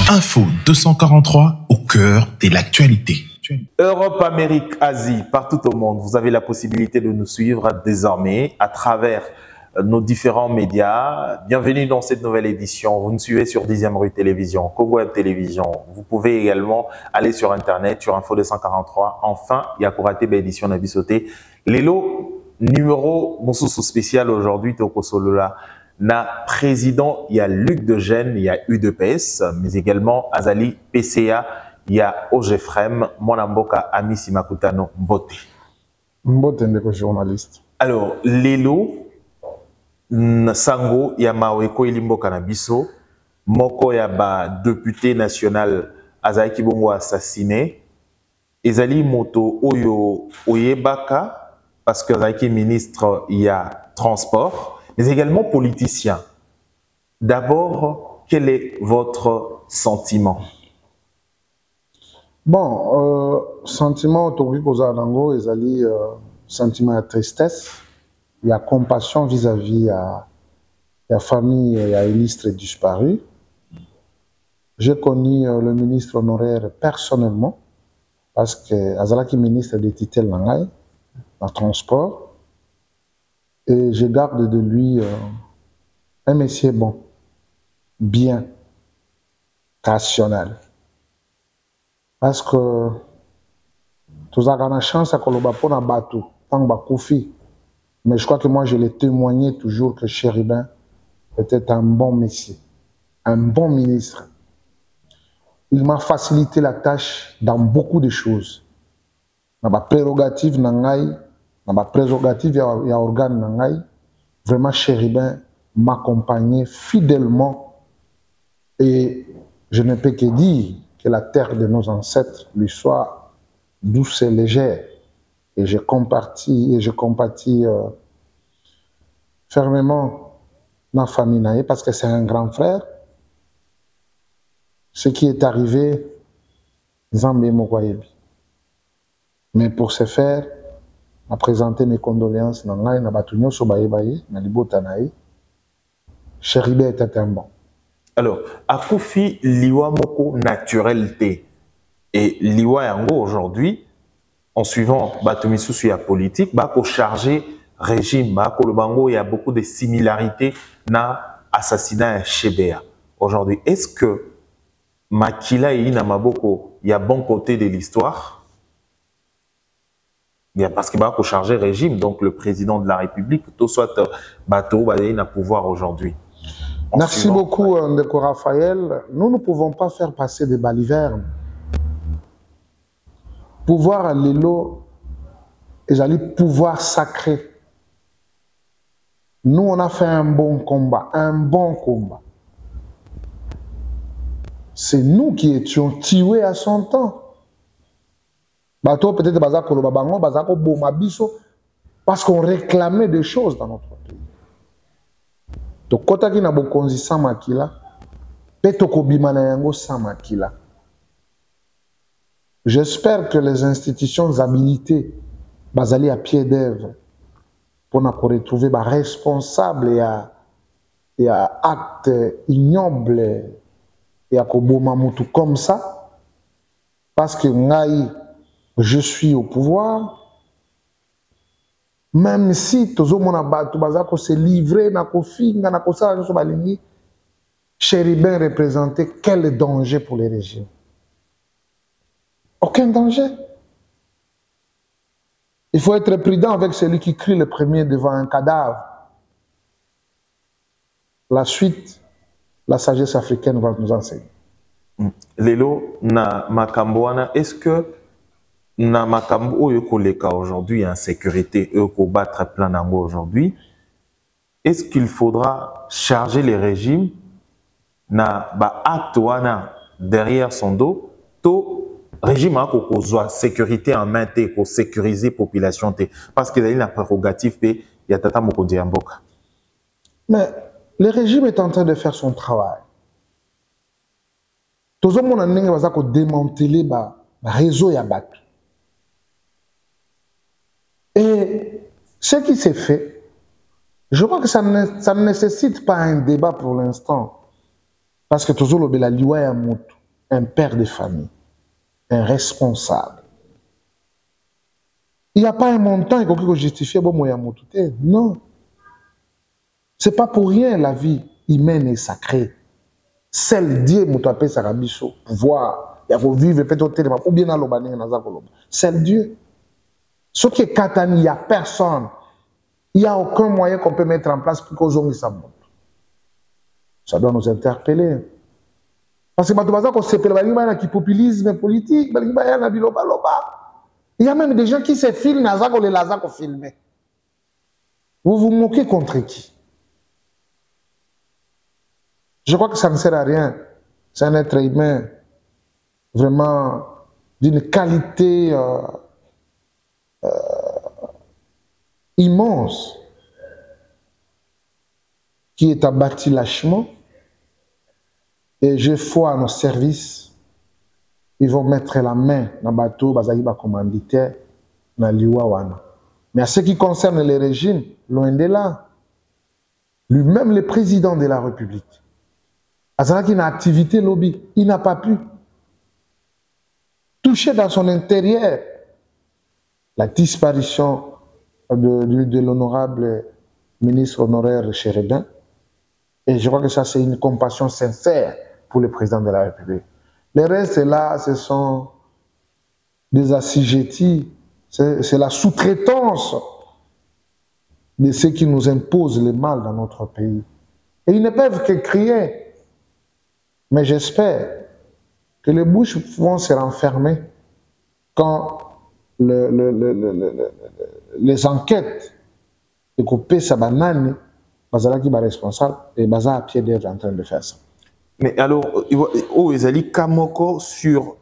Info 243 au cœur de l'actualité. Europe, Amérique, Asie, partout au monde, vous avez la possibilité de nous suivre désormais à travers nos différents médias. Bienvenue dans cette nouvelle édition. Vous nous suivez sur 10e rue Télévision, Congo Web Télévision. Vous pouvez également aller sur Internet, sur Info 243. Enfin, il y a Kouraté édition Nabisoté. Lélo, numéro Moussoussou spécial aujourd'hui, Toko Solola. Na président, il y a Luc de Gênes, il y a UDPS, mais également Azali PCA, il y a Ogefrem, Monamboka, Amisi Makutano, Mbote. Mbote ndeko journaliste. Alors, Lelo, Sango, il y a Maweko Ilimboka na biso, Moko ya ba député national Azali Kibongo assassiné, Ezali Moto Oyo Oyebaka, parce que Azali ministre, il y a transport, mais également politicien. D'abord, quel est votre sentiment? Bon, sentiment autour Kozanango, ezali sentiment de tristesse, il y a compassion vis-à-vis à la famille et à l'illustre disparu. J'ai connu le ministre honoraire personnellement, parce que Azalaki ministre de Titel Nangai, en transport, et je garde de lui un monsieur bon, bien, rationnel. Parce que tout a la chance à Kolobapo na bateau, tant Bakoufi. Mais je crois que moi je l'ai témoigné toujours que Chéribin était un bon monsieur, un bon ministre. Il m'a facilité la tâche dans beaucoup de choses. Dans ma prérogative nangai, dans ma prérogative il y a organe nangai. Vraiment Chéribin m'accompagnait fidèlement et je ne peux que dire que la terre de nos ancêtres lui soit douce et légère. Et je compatis fermement ma famille naïe parce que c'est un grand frère. Ce qui est arrivé, Zambé Mokwayebi. Mais pour ce faire, à présenter mes condoléances nangai na batunyo so bayebaye na libota naïe. Chéribin était un bon. Alors, Akoufi liwa moko naturalité et liwa yango aujourd'hui, en suivant Batomisusu ya politique, bako chargé régime, bako le bango, il y a beaucoup de similarités na assassinat Chebea. Aujourd'hui, est-ce que Makila et Ina Maboko, il y a bon côté de l'histoire? Bien, parce que bako chargé régime, donc le président de la République, tout soit Bato, Badaï na pouvoir aujourd'hui. Merci beaucoup, Ndeko Raphaël. Nous ne pouvons pas faire passer des balivernes. Pouvoir à l'élo, et j'allais pouvoir sacré. Nous, on a fait un bon combat, un bon combat. C'est nous qui étions tués à son temps. Bateau peut-être Bazako Lobabango, Bazako Bomabiso, parce qu'on réclamait des choses dans notre pays. Donc, quand on a bokonzi sans makila, petoko bimana yango sans makila. J'espère que les institutions habilitées basées à pied d'œuvre pour nous retrouver responsables et à actes ignobles et à koboma mutu comme ça, parce que ngai, je suis au pouvoir. Même si tozo mona batu bazako se livrer na kofinga na kosala nso balingi, Chéribin représentait quel danger pour les régimes? Aucun danger. Il faut être prudent avec celui qui crie le premier devant un cadavre. La suite, la sagesse africaine va nous enseigner. Lelo na Makambouana, est-ce que na makambo oyo koleka aujourd'hui en sécurité ko battre plein d'ango aujourd'hui, est-ce qu'il faudra charger les régimes na ba acte wana derrière son dos to régime a ko zwa sécurité en main te ko sécuriser population te parce que la prérogative pe ya tata mokonzi mboka. Mais le régime est en train de faire son travail. Tozo mona ndenge bazako démanteler ba réseau ya bato. Et ce qui s'est fait, je crois que ça ne nécessite pas un débat pour l'instant. Parce que toujours le bela liwa ya moto. un père de famille, un responsable. Il n'y a pas un montant qui peut justifier bon moyen motuté. Non. C'est pas pour rien la vie humaine est sacrée. Seul Dieu m'a appelé Sarabiso, pouvoir, il faut vivre peut-être ou bien dans l'obané dans Zakoloba. Seul Dieu. Ce qui est Katani, il n'y a personne. Il n'y a aucun moyen qu'on peut mettre en place pour qu'aux hommes ça monte. Ça doit nous interpeller. Parce que quand on se parle de populisme politique, il y a même des gens qui se filment dans les lasers qu'on filme. Vous vous moquez contre qui? Je crois que ça ne sert à rien. C'est un être humain vraiment d'une qualité immense qui est abattu lâchement. Et je foi à nos services, ils vont mettre la main dans le bateau, bazaïba commanditaire, dans l'Iwawana. Mais à ce qui concerne les régimes, loin de là, lui-même le président de la République, à qui a une activité lobby, il n'a pas pu toucher dans son intérieur la disparition de l'honorable ministre honoraire Chérébin. Et je crois que ça, c'est une compassion sincère pour le président de la République. Le reste, là, ce sont des assujettis, c'est la sous-traitance de ceux qui nous imposent le mal dans notre pays. Et ils ne peuvent que crier. Mais j'espère que les bouches vont se renfermer quand les enquêtes de couper sa banane, Bazala qui est responsable, et Bazala à pied d'œuvre en train de faire ça. Mais alors, Ezali Kamoko, sur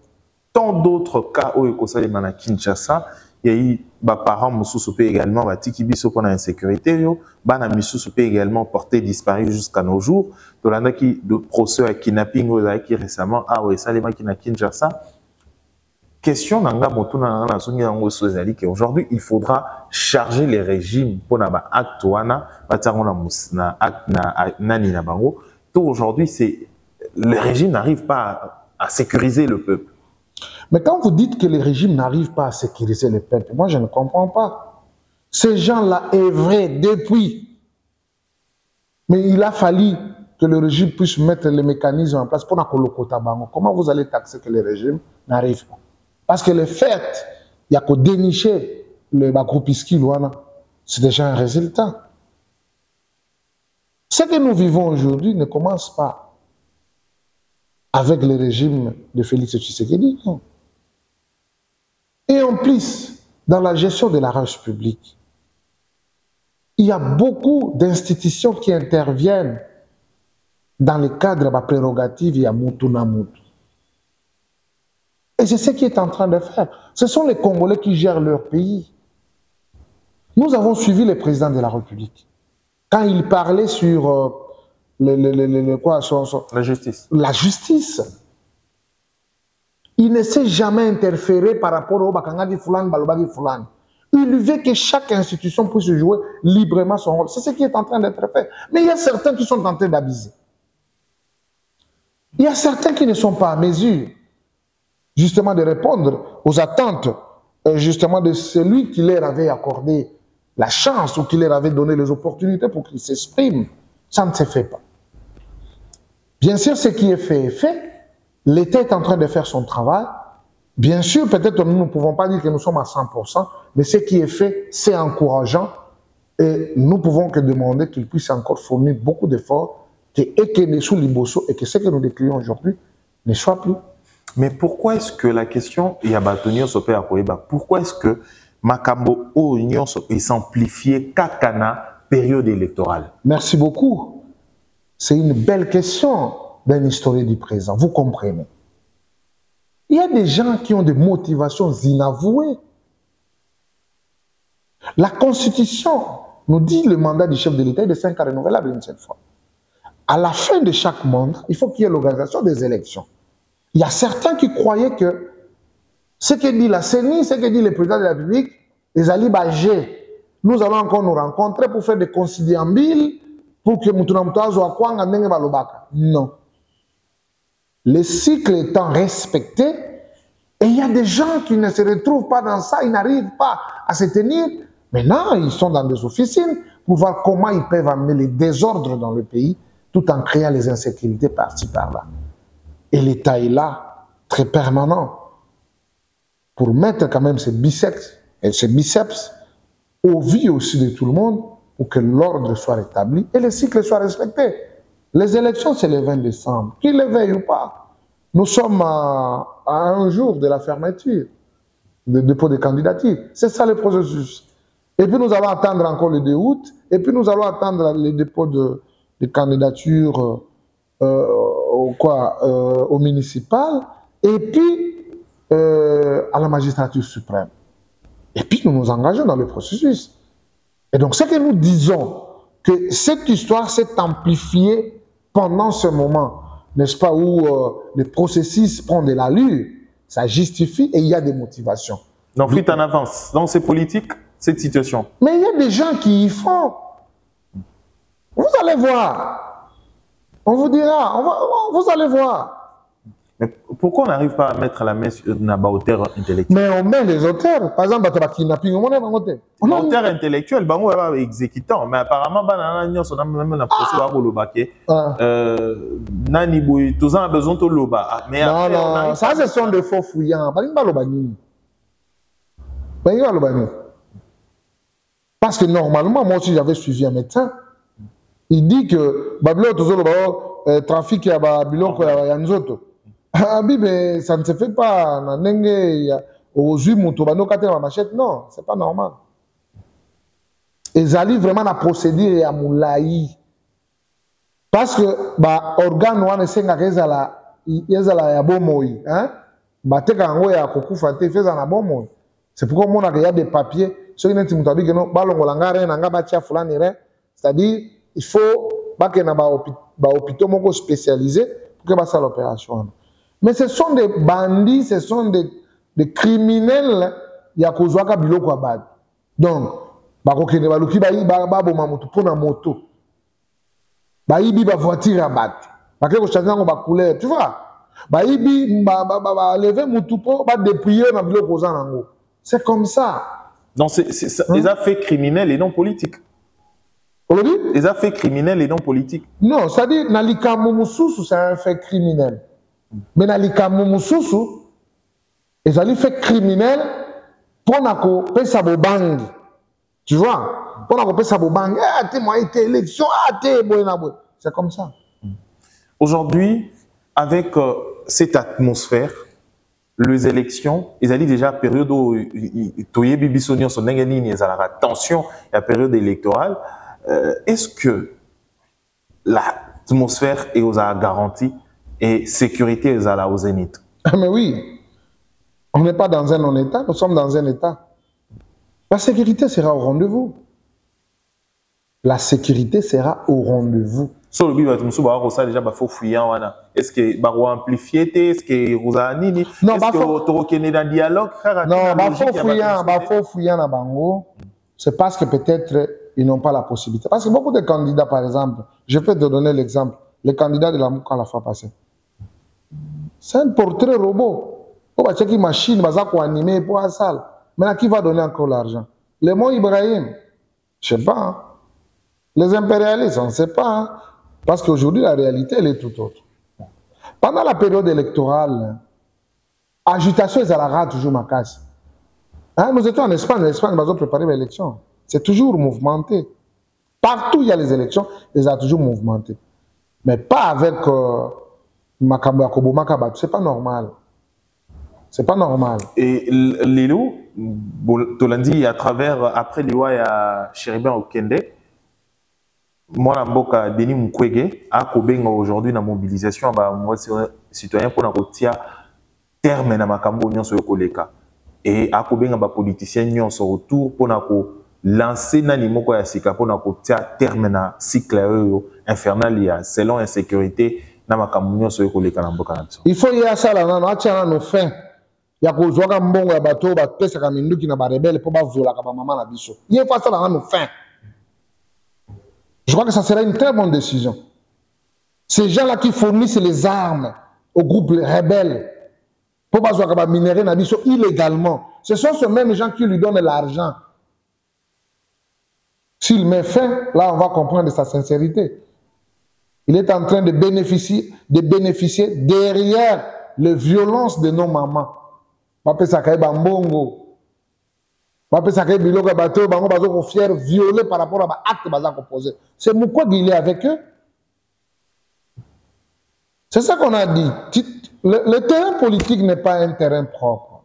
tant d'autres cas où il à Kinshasa, il y a eu des parents Moussou également, Tiki Biso pour l'insécurité, Bana Moussou également porté disparu jusqu'à nos jours. Donc, il y a de procès à kidnapping qui récemment, ça les qui na Kinshasa. Question nanga motuna na songi yango sozali que aujourd'hui il faudra charger les régimes pour na ba acte wana batango na acte na nani na bango. Donc aujourd'hui c'est le régime n'arrive pas à sécuriser le peuple. Mais quand vous dites que les régimes n'arrivent pas à sécuriser le peuple, moi je ne comprends pas. Ces gens-là œuvraient depuis. Mais il a fallu que le régime puisse mettre les mécanismes en place pour na kolokota bango. Comment vous allez taxer que les régimes n'arrivent pas? Parce que le fait, il y a qu'à dénicher le groupiski, c'est déjà un résultat. Ce que nous vivons aujourd'hui ne commence pas avec le régime de Félix Tshisekedi. Non. Et en plus, dans la gestion de la recherche publique, il y a beaucoup d'institutions qui interviennent dans le cadre de la prérogative, il y a Moutouna Moutou. Et c'est ce qu'il est en train de faire. Ce sont les Congolais qui gèrent leur pays. Nous avons suivi le président de la République. Quand il parlait sur la justice. La justice. Il ne s'est jamais interféré par rapport au Bakangadi Foulane, Balobagi Foulane. Il veut que chaque institution puisse jouer librement son rôle. C'est ce qui est en train d'être fait. Mais il y a certains qui sont en train d'abuser. Il y a certains qui ne sont pas à mesure justement de répondre aux attentes justement de celui qui leur avait accordé la chance ou qui leur avait donné les opportunités pour qu'ils s'expriment. Ça ne se fait pas. Bien sûr, ce qui est fait est fait. L'État est en train de faire son travail. Bien sûr, peut-être nous ne pouvons pas dire que nous sommes à 100%, mais ce qui est fait, c'est encourageant. Et nous pouvons que demander qu'il puisse encore fournir beaucoup d'efforts et que les sous Liboso et que ce que nous décrivons aujourd'hui ne soit plus. Mais pourquoi est-ce que la question, il y a Batonio Sopé à Koeba, pourquoi est-ce que Makambo Union est simplifié Kakana période électorale? Merci beaucoup. C'est une belle question d'un historien du présent. Vous comprenez. Il y a des gens qui ont des motivations inavouées. La Constitution nous dit le mandat du chef de l'État est de 5 ans renouvelable une seule fois. À la fin de chaque mandat, il faut qu'il y ait l'organisation des élections. Il y a certains qui croyaient que ce que dit la CENI, ce que dit le président de la République, les Ali Bagé, nous allons encore nous rencontrer pour faire des conciliabules, pour que Moutouna Moutoua soit Kwanga Ndenge Balobaka. Non. le cycle étant respecté, et il y a des gens qui ne se retrouvent pas dans ça, ils n'arrivent pas à se tenir. Maintenant, ils sont dans des officines pour voir comment ils peuvent amener les désordres dans le pays, tout en créant les insécurités par-ci, par-là. Et l'État est là, très permanent, pour mettre quand même ses biceps au vu aussi de tout le monde, pour que l'ordre soit rétabli et le cycle soit respecté. Les élections, c'est le 20 décembre. Qu'il le veuille ou pas. Nous sommes à un jour de la fermeture, de dépôt de candidature. C'est ça le processus. Et puis nous allons attendre encore le 2 août, et puis nous allons attendre le dépôt de candidature au municipal, et puis à la magistrature suprême. Et puis nous nous engageons dans le processus. Et donc ce que nous disons, que cette histoire s'est amplifiée pendant ce moment, n'est-ce pas, où le processus prend de l'allure, ça justifie et il y a des motivations. Donc, fuite en avance. Donc, c'est politique, cette situation. Mais il y a des gens qui y font. Vous allez voir. On vous dira, vous allez voir. Mais pourquoi on n'arrive pas à mettre la main sur une hauteur intellectuelle? Mais on met les auteurs. Par exemple, kidnapping, on met en hauteur. Hauteur intellectuelle, on est exécutant. Mais apparemment, on a un procès à Bolobake. Nani Boui, tous a besoin de l'Oba. Non, ça, ce sont des faux fouillants. Parce que normalement, moi aussi, j'avais suivi un médecin. Il dit que Babylone, tout le trafic, il y a Babylone, il y a Nzoto. Ah, mais ça ne se fait pas. Non, c'est pas normal. Ils allaient vraiment à procéder à Moulaï. Parce que, organe, on est senga kezala, ya bomoi, hein? Bateka ngo ya kokufa te feza na bomoi. C'est pourquoi on a des papiers. Ceux qui n'ont pas dit que non, c'est-à-dire, il faut que na hôpitaux moko spécialisés pour que ça l'opération. Mais ce sont des bandits, ce sont des criminels. Il y a kozwaka biloko abad. Donc, bakokende baluki ba boma moto pona moto. Baïbi ba voiture à battre. Parce que chacun a couleur, tu vois. Baïbi ba lever mutupo ba dépouiller na bilo posant nango. C'est comme ça. Donc c'est des affaires criminelles et non politiques. Les affaires criminelles et non politiques. Non, c'est-à-dire nalika mumususu c'est un fait criminel. Mais nalika mumususu ils allaient fait criminel pour nako pesa bobang. Tu vois? Pour nako pesa bobang, t'es moi été élection, t'es boyna boy. C'est comme ça. Aujourd'hui, avec cette atmosphère, les élections, ils allaient déjà période où Toye Bibisonion son nengeni ils allaient attention la période électorale. Est-ce que l'atmosphère est aux garantie et sécurité est à la aux zénith? Mais oui, on n'est pas dans un non-état, nous sommes dans un état. La sécurité sera au rendez-vous. La sécurité sera au rendez-vous. Sur le bilan, déjà faut fouiller. Est-ce que va amplifier? Est-ce que vous avez nini? Non, est-ce que vous avez dans dialogue? Non, faut fouiller na bango. C'est parce que peut-être ils n'ont pas la possibilité. Parce que beaucoup de candidats, par exemple, je peux te donner l'exemple, le candidat de la Mouka la fois passée. C'est un portrait robot. On va checker machine, on va animer pour la salle. Maintenant, qui va donner encore l'argent? Le mot Ibrahim, je ne sais pas. Hein. Les impérialistes, on ne sait pas. Hein. Parce qu'aujourd'hui, la réalité, elle est tout autre. Pendant la période électorale, agitation et Zalara toujours ma casse. Hein, nous étions en Espagne, nous avons préparé l'élection. C'est toujours mouvementé. Partout où il y a les élections, ils ont toujours mouvementé. Mais pas avec Makambo Akobo Makabat. C'est pas normal. C'est pas normal. Et Lilo, Tolandi, à travers, après l'Iwa, il y a Chéribin Okende. Moi, Mboka Denis Mukwege a kobenga aujourd'hui na mobilisation moi citoyen pour na kotia terme na makambo nyonso yokoleka et a kobenga ba politicien nyonso autour pour na ko lancer na nimoko ya sika pour na kotia terme na cycle infernal ya selon insécurité na makambo nyonso yokoleka na mboka na biso. Il faut y a ça là na atia na fin ya kozwaka mbongo ya bato ba pesa ka minduki na ba rebelle pour ba vola ka ba mama na biso. Il faut ça là na fin. Je crois que ça sera une très bonne décision. Ces gens-là qui fournissent les armes aux groupes rebelles pour pas minérer Nabiso illégalement. Ce sont ces mêmes gens qui lui donnent l'argent. S'il met fin, là on va comprendre de sa sincérité. Il est en train de bénéficier derrière les violences de nos mamans. Papa Sakaï Bambongo. Papa Sakaï Biloga Bateau, Bango Bazo fier violé par rapport à l'acte Bazako posé. C'est pourquoi il est avec eux. C'est ça qu'on a dit. Le terrain politique n'est pas un terrain propre.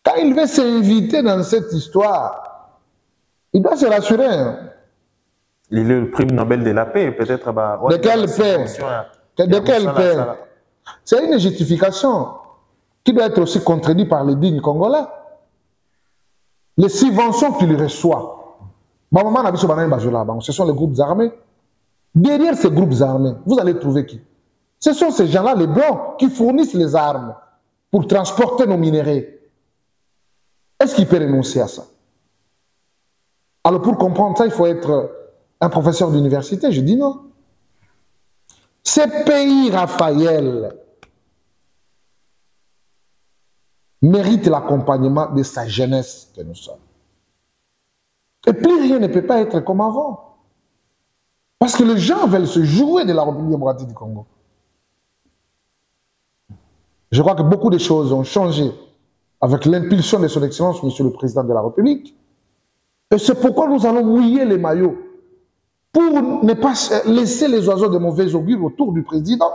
Quand il veut s'inviter dans cette histoire, il doit se rassurer. Hein. Il est le prix Nobel de la paix, peut-être. De quelle paix? De quelle paix? C'est une justification qui doit être aussi contredite par les dignes Congolais. Les subventions qu'il reçoit, ce sont les groupes armés. Derrière ces groupes armés, vous allez trouver qui? Ce sont ces gens-là, les blancs, qui fournissent les armes pour transporter nos minéraux. Est-ce qu'il peut renoncer à ça? Alors pour comprendre ça, il faut être un professeur d'université. Je dis non. Ces pays, Raphaël, mérite l'accompagnement de sa jeunesse que nous sommes. Et plus rien ne peut pas être comme avant. Parce que les gens veulent se jouer de la République démocratique du Congo. Je crois que beaucoup de choses ont changé avec l'impulsion de son Excellence, Monsieur le Président de la République. Et c'est pourquoi nous allons mouiller les maillots pour ne pas laisser les oiseaux de mauvais augure autour du Président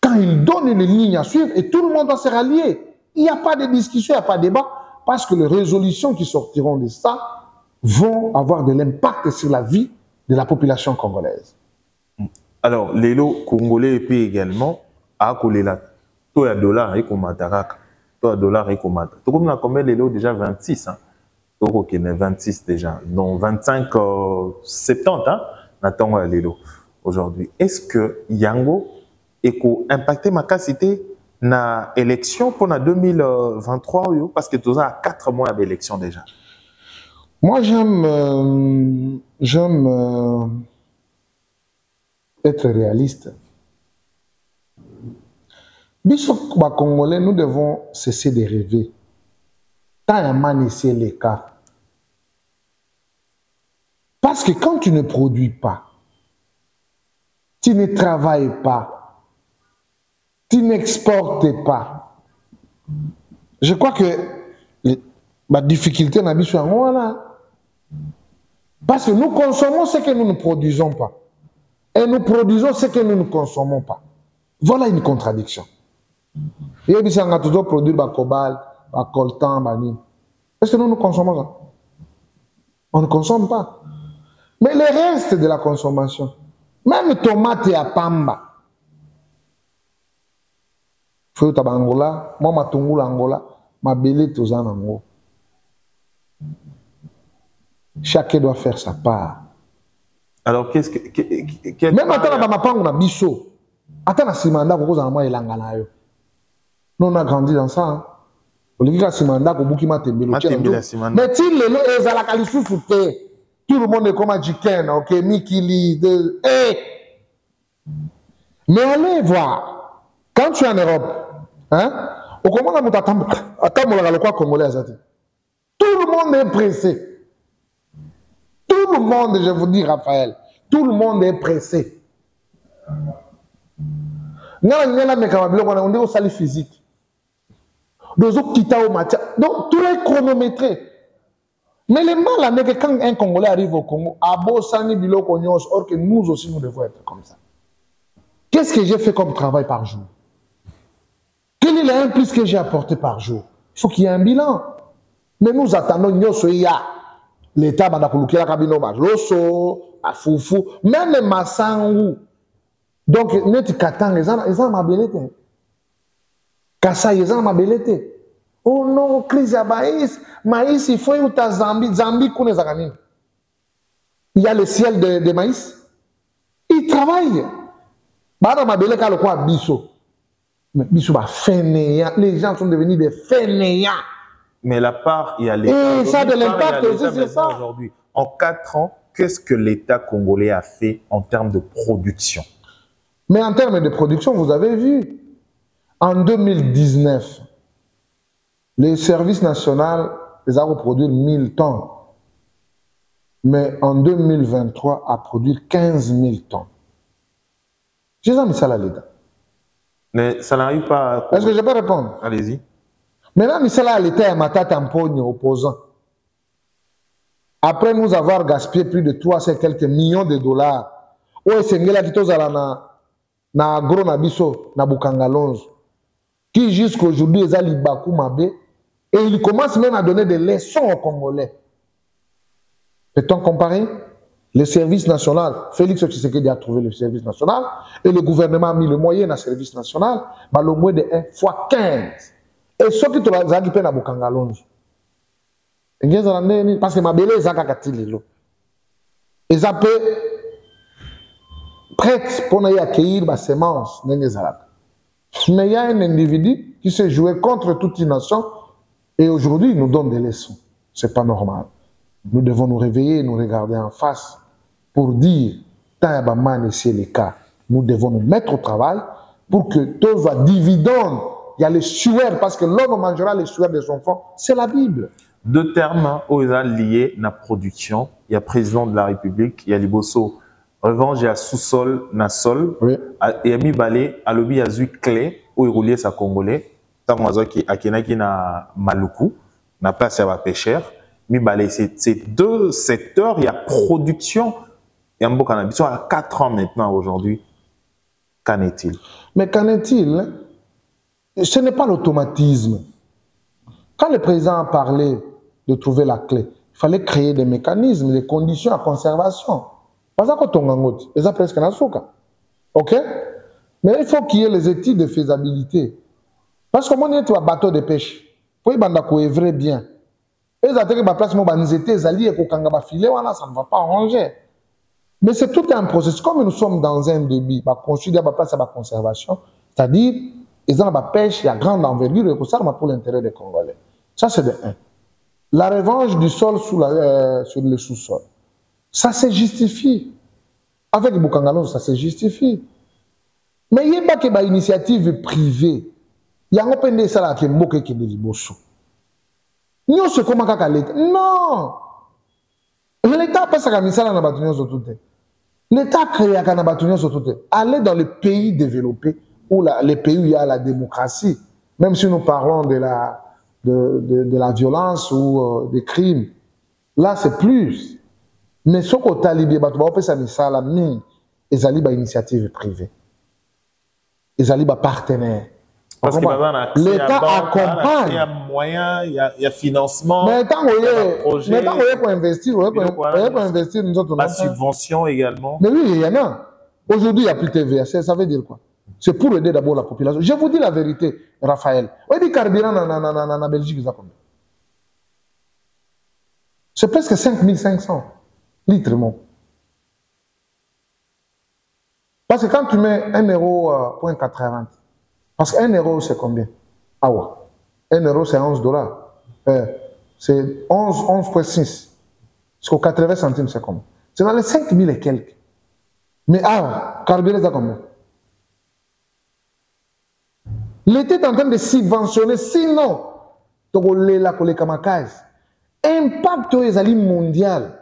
quand il donne une ligne à suivre et tout le monde doit se rallier. Il n'y a pas de discussion, il n'y a pas de débat parce que les résolutions qui sortiront de ça vont avoir de l'impact sur la vie de la population congolaise. Alors, les lots congolais paient également à Kolela. Toi, dollar et Komataraka. Toi, dollar et Komata. Tu as combien les lots déjà 26 hein? Donc, 26 déjà. Donc, 25, 70, hein? N'attendons les lots aujourd'hui. Est-ce que Yango est impacté ma capacité na élection pour la 2023 parce que tu as 4 mois d'élection déjà? Moi, j'aime être réaliste. Bisous, Congolais, nous devons cesser de rêver. Tant à manier les cas. Parce que quand tu ne produis pas, tu ne travailles pas, tu n'exportes pas. Je crois que la difficulté n'a pas voilà. Parce que nous consommons ce que nous ne produisons pas. Et nous produisons ce que nous ne consommons pas. Voilà une contradiction. Et puis, on a toujours produit le cobalt, le coltan, est-ce que nous consommons ça? On ne consomme pas. Mais le reste de la consommation, même tomate et pamba, fruit à Angola, moi, ma tungula Angola, ma belle tous en Angola. Chacun doit faire sa part. Alors, qu'est-ce que. Même attends, ma pango na biso. Attends, na simanda, pourquoi on a eu l'angana yo? Nous, on a grandi dans ça. Hein? Mais si tout le monde est comme un chicken, ok, Mikili, mais allez voir, quand tu es en Europe, hein, au comment on a congolais, tout le monde est pressé. Tout le monde, je vous dis, Raphaël, tout le monde est pressé. On est au salut physique. Donc, tout est chronométré. Mais le mal, c'est que quand un Congolais arrive au Congo, or que nous aussi, nous devons être comme ça. Qu'est-ce que j'ai fait comme travail par jour? Quel est l'impulse que j'ai apporté par jour? Il faut qu'il y ait un bilan. Mais nous attendons, l'État va nous kabino loso, à foufou, même Massangou. Donc, nous katang, les gens m'abelete. Kassa, les gens m'abelete. Oh non, crise à maïs. Maïs, il faut y avoir Zambie. Zambie, il y a le ciel de maïs. Il travaille. Bah, m'abelete, le quoi, biso. Mais biso, bah, fainéant. Les gens sont devenus des fainéants. Mais la part, il y a l'État. Et ça de l'impact aussi, c'est ça. Aujourd'hui, en 4 ans, qu'est-ce que l'État congolais a fait en termes de production? Mais en termes de production, vous avez vu, en 2019, les services nationaux les ont produit 1000 tonnes. Mais en 2023, a produit 15 000 tonnes. J'ai mis ça là, l'État. Mais ça n'arrive pas à... Est-ce que je peux répondre? Allez-y. Maintenant, mis ça là, l'État est matat tampogne opposant. Après nous avoir gaspillé plus de 300 et quelques millions de dollars, où c'est là qui na gros nabiso na Bukangalonzo, qui jusqu'aujourd'hui est à Libakou Mabé, et il commence même à donner des leçons aux Congolais. Peut-on comparer? Le service national, Félix Tshisekedi a trouvé le service national, et le gouvernement a mis le moyen dans le service national, bah, le moins de 1 fois 15. Et ceux qui ont été à Bukangalonzo. Parce que ma belle est Zakatililo. Ils ont prête pour accueillir ma sémence. Mais il y a un individu qui s'est joué contre toute une nation et aujourd'hui il nous donne des leçons. Ce n'est pas normal. Nous devons nous réveiller, nous regarder en face pour dire, tant que c'est le cas, nous devons nous mettre au travail pour que tout soit dividende. Il y a les sueurs, parce que l'homme mangera les sueurs de son front. C'est la Bible. Deux termes liés à la production. Il y a président de la République, il y a Liboso. Revanche, il y a sous-sol, na sol. Oui. Et Ami Balé, à l'obi, il y a Zui Clé, où il roulait sa Congolais. Tant qui a Kenaki na Maluku, na place à pêcheur. Mi Balé, c'est deux secteurs. Il y a production. Il y a un beau cannabis. À 4 ans maintenant, aujourd'hui. Qu'en est-il? Mais qu'en est-il? Ce n'est pas l'automatisme. Quand le président a parlé de trouver la clé, il fallait créer des mécanismes, des conditions à conservation. Parce que Tongangot, ils ont presque un souka. OK? Mais il faut qu'il y ait les études de faisabilité. Parce que moi, il y a un bateau de pêche. Pour y avoir vrai bien. Et ils ont dit que la place, ils étaient alliés et qu'ils ont filé, ça ne va pas arranger. Mais c'est tout un processus. Comme nous sommes dans un débit, on construit la place à la conservation, c'est-à-dire, ils ont la pêche, il y a grande envergure et ça pour l'intérêt des Congolais. Ça, c'est de 1. La revanche du sol sur le sous-sol. Ça se justifie. Avec le Bukangalonzo, ça se justifie. Mais il n'y a pas que une initiative privée. Il y a un peu de ça qui est moqué qui est de Liboso. Nous, c'est comment l'État. Non! L'État n'a pas ça comme ça dans la bataille sur tout. L'État a créé un bataille sur tout. Aller dans les pays développés, ou les pays où il y a la démocratie, même si nous parlons de la violence ou des crimes, là c'est plus. Mais ce qu'on a libéré, ils ont une initiative privée. Ils ont un partenaire. Parce que l'État accompagne. Il y a moyen, il y a financement. Mais tant qu'on est pour investir, on peut investir nous autres. La subvention également. Mais oui, il y en a. Aujourd'hui, il n'y a plus TVA. Ça veut dire quoi? C'est pour aider d'abord la population. Je vous dis la vérité, Raphaël. On dit carburant en Belgique, c'est presque 5500 litres. Parce que quand tu mets 1,80 €, parce que 1 € c'est combien? Ah ouais. 1 € c'est 11 $. C'est 11,6. Jusqu'aux 80 centimes, c'est combien? C'est dans les 5000 et quelques. Mais carburant, c'est combien? L'État est en train de subventionner, sinon, impact les alliés mondial.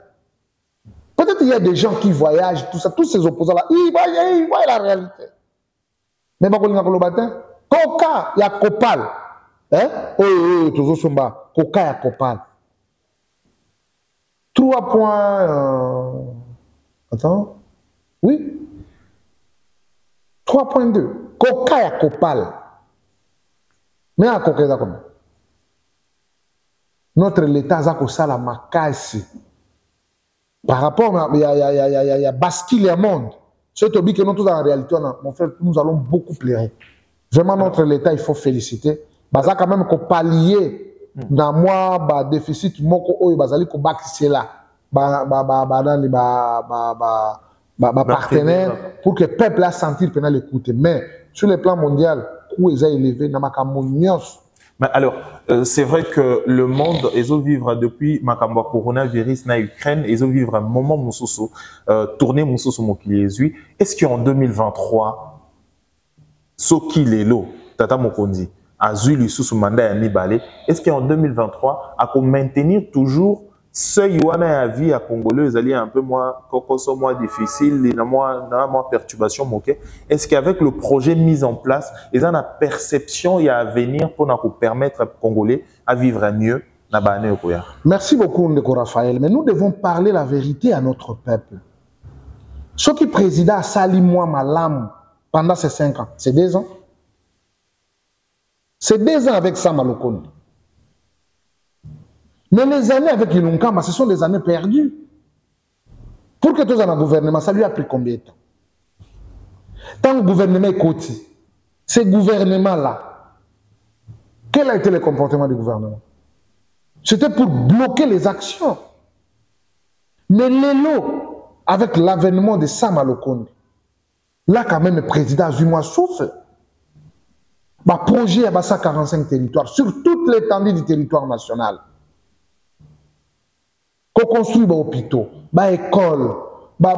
Peut-être qu'il y a des gens qui voyagent, tout ça, tous ces opposants-là, ils voient la réalité. Mais pas qu'on Coca, il y a Copal. Oh, toujours Somba. Coca, il y a Copal. 3 points. Attends. Oui. 3,2. Coca, il y a Copal. Mais à Coca, il y a combien? Notre l'État a ça la macasse. Par rapport à il y a basculer le monde. C'est au que nous tous en réalité, mon frère, nous allons beaucoup pleurer. Vraiment, notre l'État, il faut féliciter. Parce que quand même, qu'on pallier dans moi, déficit, moko oyo bazali ko bakisi là, partenaire pour que le peuple a senti pendant l'écoute. Mais sur le plan mondial, où ils ont élevé, n'a pas mais alors, c'est vrai que le monde, ils ont vivre depuis Makamba coronavirus na Ukraine, ils ont vivre un moment Moussousou, tourner Moussousou Mokiliezui. Est-ce qu'en 2023, Soki Lelo, Tata Mokonzi, Azuli sous mandat à Mibale, est-ce qu'en 2023, à maintenir toujours ce Yuana à vie à Congolais, ils allaient un peu moins, moins difficile, moins perturbation, est-ce qu'avec le projet mis en place, ils ont la perception et à venir pour nous permettre aux Congolais à vivre mieux? Merci beaucoup, Ndeko Raphaël, mais nous devons parler la vérité à notre peuple. Ce qui présida à Sali-moi Malam pendant ces 5 ans, c'est 2 ans. C'est 2 ans avec Sama Lokondi. Mais les années avec Ilunkamba, ce sont des années perdues. Pour que tous en gouvernement, ça lui a pris combien de temps? Tant que le gouvernement est côté, ce gouvernement-là, quel a été le comportement du gouvernement? C'était pour bloquer les actions. Mais Lelo, avec l'avènement de Sama Lokondi, là quand même le président Zuma souffle. Le projet à 45 territoires, sur toute l'étendue du territoire national. Qu'on construit des hôpitaux, des écoles, des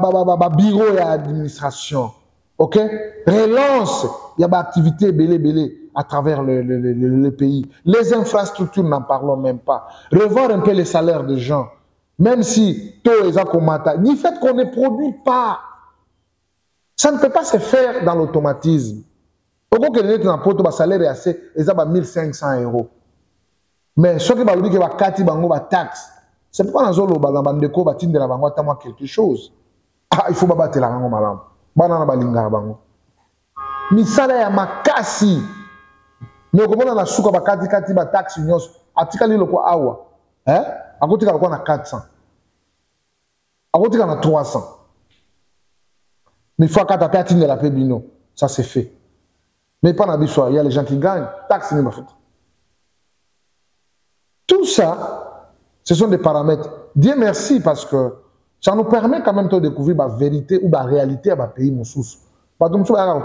bureaux et administration. Ok? Relance, il y a des activités belé à travers le pays. Les infrastructures, n'en parlons même pas. Revoir un peu les salaires des gens. Même si tout est comme du fait qu'on ne produit pas. Ça ne peut pas se faire dans l'automatisme. Au cas où le salaire est assez, ils ont 1500 €. Mais ce qui va dire que va 4 taxes. C'est pourquoi dans le bandeko va tindre la bango tamo quelque chose. Ah, il faut battre la bango malam. Banana balinga bango. Misala ya makasi. Mais comment on a souka ba kati ba taxe nyos. Atikali loko awa. Hein? Akotika loko na 400. Akotika na 300. Mais faut qu'à ta tindre la pebino. Ça c'est fait. Mais pas dans il y a les gens qui gagnent. Taxe ni ma faute. Tout ça, ce sont des paramètres. Dieu merci parce que ça nous permet quand même de découvrir la vérité ou la réalité à la pays moussous. Pas comme ça,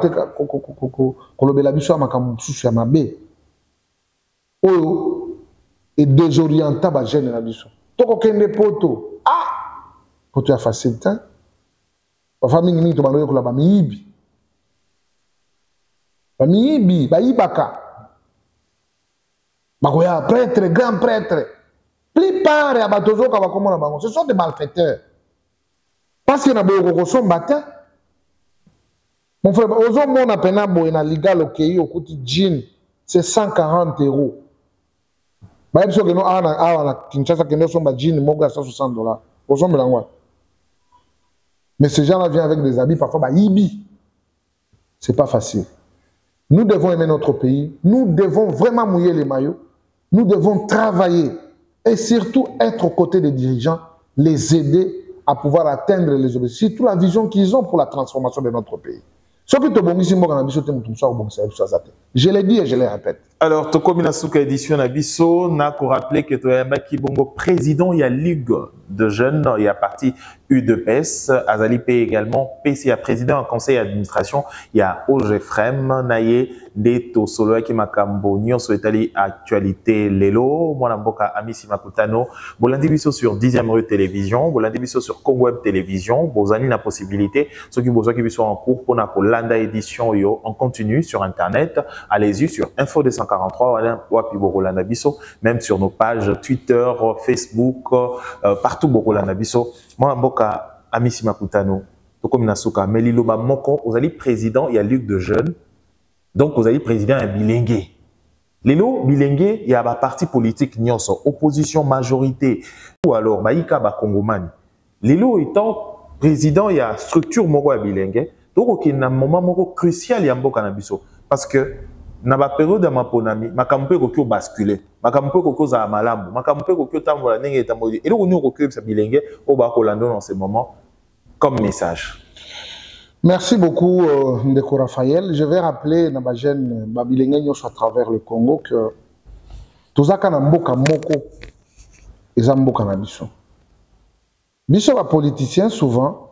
et désorienté la jeune la biso. Toko kende poto. Ah! Poto ya facile hein. La famille ni to baloyo ko la ba miyibi. Ba miyibi, ba ibaka. Ba ko ya prêtre, grand prêtre. Plupart ya batozo ka ba komona bango, ce sont des malfaiteurs. Parce que na boyo ko so mbata. Mon frère, ozo mona pena boy na liga lokei okuti jean, c'est 140 €. Bah il faut que nous à Kinshasa que nous sommes jean moga 160 $. Ozo melangwa. Mais ces gens-là viennent avec des habits parfois bah ibi. C'est pas facile. Nous devons aimer notre pays, nous devons vraiment mouiller les maillots, nous devons travailler et surtout être aux côtés des dirigeants, les aider à pouvoir atteindre les objectifs, surtout la vision qu'ils ont pour la transformation de notre pays. Je l'ai dit et je le répète. Alors, tu comme une souka édition Nabiso, n'a qu'à rappeler que tu es un Bongo président, il y a Ligue de jeunes, il y a parti UDPS, Azali P également, PC à président en conseil d'administration, il y a OGFREM, Naye, Deto Solo, qui m'a cambonio, sur l'Italie actualité Lelo, moi Namboka Amisi Makutano, Bolandibiso sur 10e rue télévision, Bolandibiso sur Congo Web télévision, Bozani la possibilité, ceux qui sont en cours pour Landa édition yo en continu sur internet, allez-y sur Info 243 même sur nos pages Twitter, Facebook, partout Bokolanda Biso. Moi Mboka Amisi Makutano, Tokomi Nasuka, Meliloba Moko, vous allez président, il y a Ligue de jeunes. Donc vous allez président un bilingue. Lelo bilingue, il y a un parti politique nyonso, opposition majorité ou alors Baïka ba Congomani. Lelo étant président, il y a structure moko bilingue. Donc, il y a un moment crucial parce que dans la période de ma ponami, ma campagne est basculé, ma campagne est à malambo, ma campagne est à malambo, et donc nous recevons bilingue au Bakolando dans ce moment comme message. Merci beaucoup, Ndeko Raphaël. Je vais rappeler dans ma jeune bilingue à travers le Congo que tout ça quand mboka moko et mboka na biso. Biso les politiciens souvent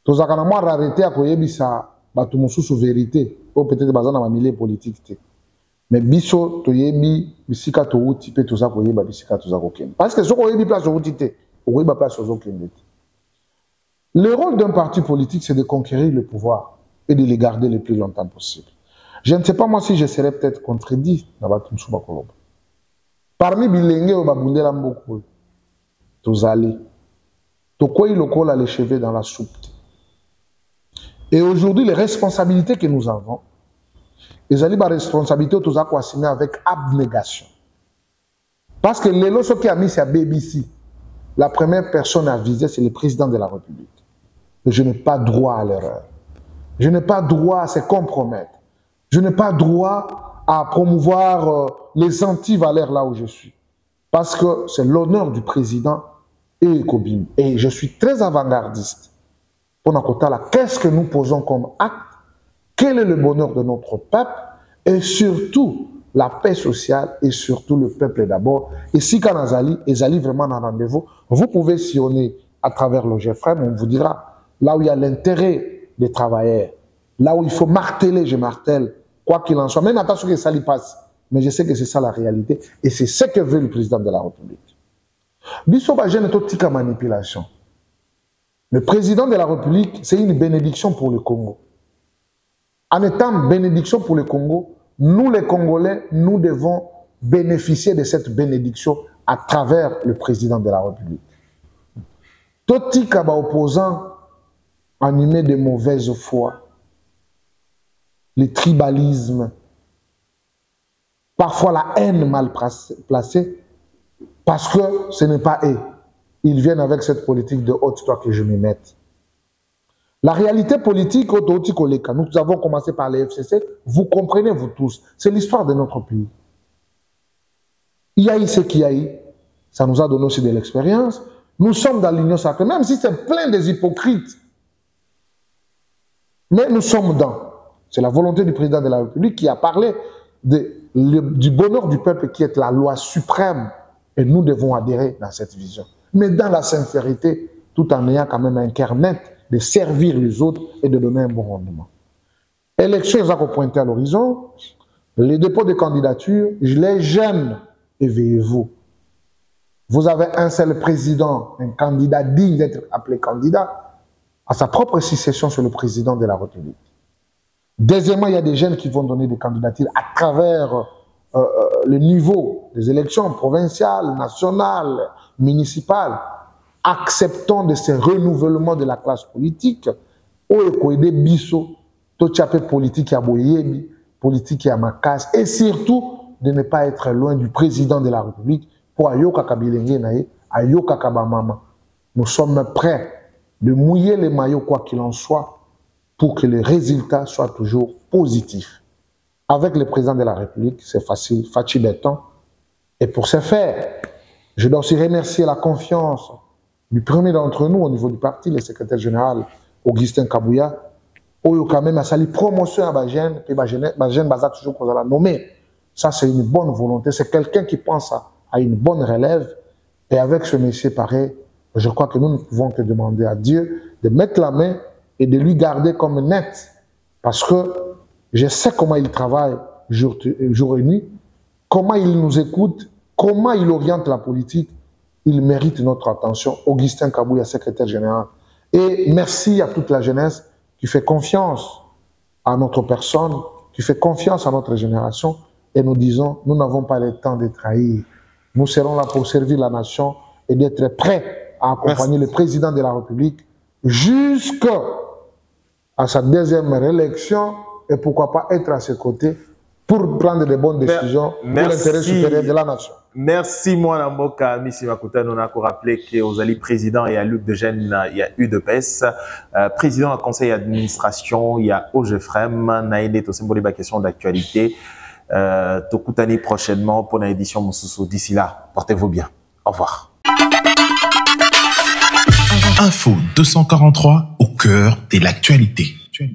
tous à moi rareté à koyebisa batu mususu vérité ou peut-être bazana na milieu politique mais biso toyebi bisika to uti pe tous à koyeba bisika tous à kokende parce que ce koyebi place uti te koyeba place aux okende. Le rôle d'un parti politique c'est de conquérir le pouvoir et de les garder le plus longtemps possible. Je ne sais pas moi si je serais peut-être contredit dans la Tumsuba Koloba. Parmi Bilenge ou Babundela Mboko, Tozali, Tokoi Lokola les cheveux dans la soupe. Et aujourd'hui, les responsabilités que nous avons, les responsabilités que nous avons assignées avec abnégation. Parce que les lots qui a mis à BBC, la première personne à viser, c'est le président de la République. Et je n'ai pas droit à l'erreur. Je n'ai pas droit à se compromettre. Je n'ai pas droit à promouvoir les anti-valeurs là où je suis. Parce que c'est l'honneur du président et Ekobim. Et je suis très avant-gardiste. Qu'est-ce que nous posons comme acte? Quel est le bonheur de notre peuple? Et surtout, la paix sociale et surtout le peuple d'abord. Et si Kanazali, Ezali vraiment dans rendez-vous, vous pouvez sillonner à travers le GFRM, on vous dira là où il y a l'intérêt des travailleurs, là où il faut marteler, je martèle, quoi qu'il en soit. Même attention que ça y passe. Mais je sais que c'est ça la réalité. Et c'est ce que veut le président de la République. Bissoba gêne toute manipulation. Le président de la République, c'est une bénédiction pour le Congo. En étant bénédiction pour le Congo, nous les Congolais, nous devons bénéficier de cette bénédiction à travers le président de la République. Tout kaba opposant animé de mauvaise foi, le tribalisme, parfois la haine mal placée, parce que ce n'est pas eux. Ils viennent avec cette politique de haute toi que je m'y mette. La réalité politique, nous avons commencé par les FCC, vous comprenez vous tous, c'est l'histoire de notre pays. Il y a eu ce qu'il y a eu, ça nous a donné aussi de l'expérience. Nous sommes dans l'Union sacrée, même si c'est plein des hypocrites. Mais nous sommes dans. C'est la volonté du président de la République qui a parlé du bonheur du peuple qui est la loi suprême. Et nous devons adhérer dans cette vision. Mais dans la sincérité, tout en ayant quand même un cœur net de servir les autres et de donner un bon rendement. Élections à pointer à l'horizon, les dépôts de candidatures, les jeunes, éveillez-vous. Vous avez un seul président, un candidat digne d'être appelé candidat, à sa propre succession sur le président de la République. Deuxièmement, il y a des jeunes qui vont donner des candidatures à travers le niveau des élections provinciales, nationales, municipales. Acceptons de ce renouvellement de la classe politique, politique à Boyebi, politique à Makas, et surtout de ne pas être loin du président de la République pour Ayoka Kabilenge Naye, Ayoka Kabamama. Nous sommes prêts de mouiller les maillots quoi qu'il en soit pour que les résultats soient toujours positifs. Avec le président de la République, c'est facile, Fachi Béton. Et pour ce faire, je dois aussi remercier la confiance du premier d'entre nous au niveau du parti, le secrétaire général Augustin Kabouya, où quand même a sali promotion à Bajen, et Bajen Baza toujours qu'on a nommé. Ça, c'est une bonne volonté. C'est quelqu'un qui pense à une bonne relève. Et avec ce monsieur pareil, je crois que nous ne pouvons que demander à Dieu de mettre la main et de lui garder comme net. Parce que je sais comment il travaille jour et nuit, comment il nous écoute, comment il oriente la politique. Il mérite notre attention. Augustin Kabouya, secrétaire général. Et merci à toute la jeunesse qui fait confiance à notre personne, qui fait confiance à notre génération. Et nous disons, nous n'avons pas le temps de trahir. Nous serons là pour servir la nation et d'être prêts à accompagner le président de la République jusqu'à sa deuxième réélection et pourquoi pas être à ses côtés pour prendre de bonnes décisions pour l'intérêt supérieur de la nation. Merci, moi, Namboka, Missi Makuta, nous avons rappelé qu'aux alliés présidents, il y a Luc Degène, il y a UDPS, président du conseil d'administration, il y a OGFREM, Naïdé, tout symbole de question d'actualité. Tokutani prochainement pour l'édition Moussoussou. D'ici là, portez-vous bien. Au revoir. Info 243 au cœur de l'actualité.